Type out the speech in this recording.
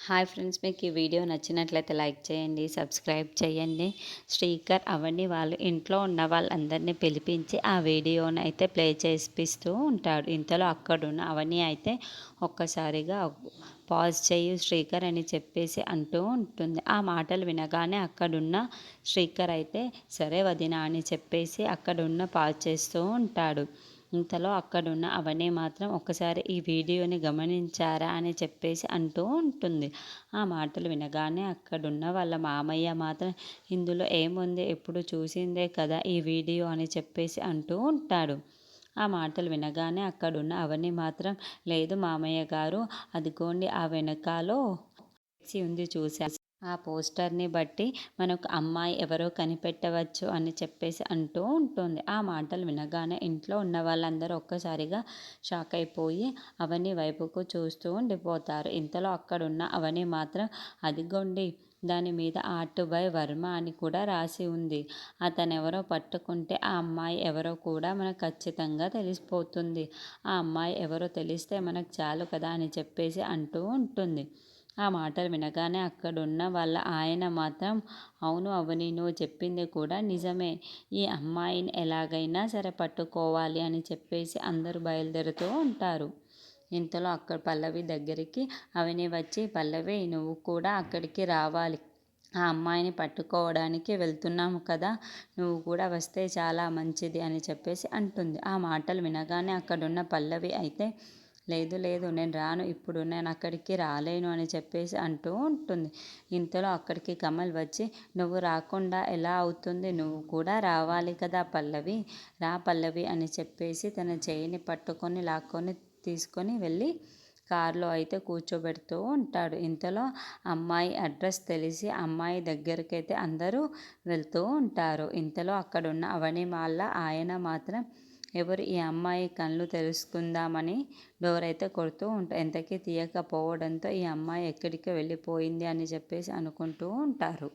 Hi friends, మీకు ఈ video నచ్చినట్లయితే లైక్ చేయండి, సబ్స్క్రైబ్ చేయండి. శ్రీకర్ అవని వాళ్ళు ఇంట్లో ఉన్న వాళ్ళందరినీ పిలిపించి ఆ వీడియోని అయితే ప్లే చేపిస్తూ ఉంటాడు. ఇంతలో అక్కడున్న అవని అయితే ఒక్కసారిగా పాజ్ చెయ్యి శ్రీకర్ అని చెప్పేసి అంటూ ఉంటుంది. ఆ మాటలు వినగానే అక్కడున్న శ్రీకర్ అయితే సరే వదినా అని చెప్పేసి అక్కడున్న పాజ్ చేస్తూ ఉంటాడు. ఇంతలో అక్కడున్న అవని మాత్రం ఒక్కసారి ఈ వీడియోని గమనించారా అని చెప్పేసి అంటూ ఉంటుంది. ఆ మాటలు వినగానే అక్కడున్న వాళ్ళ మామయ్య మాత్రం ఇందులో ఏముంది, ఎప్పుడు చూసిందే కదా ఈ వీడియో అని చెప్పేసి అంటూ ఉంటాడు. ఆ మాటలు వినగానే అక్కడున్న అవని మాత్రం లేదు మామయ్య గారు, అదిగోండి ఆ వెనకాలో ఉంది చూసా, ఆ పోస్టర్ని బట్టి మనకు అమ్మాయి ఎవరో కనిపెట్టవచ్చు అని చెప్పేసి అంటూ ఉంటుంది. ఆ మాటలు వినగానే ఇంట్లో ఉన్న వాళ్ళందరూ ఒక్కసారిగా షాక్ అయిపోయి అవని వైపుకు చూస్తూ ఉండిపోతారు. ఇంతలో అక్కడున్న అవని మాత్రం అదిగోండి, దాని మీద ఆర్ట్ బై వర్మ అని కూడా రాసి ఉంది. అతనెవరో పట్టుకుంటే ఆ అమ్మాయి ఎవరో కూడా మనకు ఖచ్చితంగా తెలిసిపోతుంది. ఆ అమ్మాయి ఎవరో తెలిస్తే మనకు చాలు కదా అని చెప్పేసి అంటూ ఉంటుంది. ఆ మాటలు వినగానే అక్కడున్న వాళ్ళ ఆయన మాత్రం అవును అవని, నువ్వు చెప్పింది కూడా నిజమే, ఈ అమ్మాయిని ఎలాగైనా సరే పట్టుకోవాలి అని చెప్పేసి అందరూ బయలుదేరుతూ ఉంటారు. ఇంతలో అక్కడ పల్లవి దగ్గరికి అవని వచ్చి, పల్లవి నువ్వు కూడా అక్కడికి రావాలి, ఆ అమ్మాయిని పట్టుకోవడానికి వెళ్తున్నాము కదా, నువ్వు కూడా వస్తే చాలా మంచిది అని చెప్పేసి అంటుంది. ఆ మాటలు వినగానే అక్కడున్న పల్లవి అయితే లేదు లేదు నేను రాను, ఇప్పుడు నేను అక్కడికి రాలేను అని చెప్పేసి అంటూ ఉంటుంది. ఇంతలో అక్కడికి కమల్ వచ్చి నువ్వు రాకుండా ఎలా అవుతుంది, నువ్వు కూడా రావాలి కదా పల్లవి, రా పల్లవి అని చెప్పేసి తన చేయిని పట్టుకొని లాక్కొని తీసుకొని వెళ్ళి కారులో అయితే కూర్చోబెడుతూ ఉంటాడు. ఇంతలో అమ్మాయి అడ్రస్ తెలిసి అమ్మాయి దగ్గరికైతే అందరూ వెళ్తూ ఉంటారు. ఇంతలో అక్కడున్న అవని వాళ్ళ ఆయన మాత్రం ఎవరు ఈ అమ్మాయి కళ్ళు తెలుసుకుందామని డోర్ అయితే కొడుతూ ఉంటారు. ఎంతకీ తీయకపోవడంతో ఈ అమ్మాయి ఎక్కడికి వెళ్ళిపోయింది అని చెప్పేసి అనుకుంటూ ఉంటారు.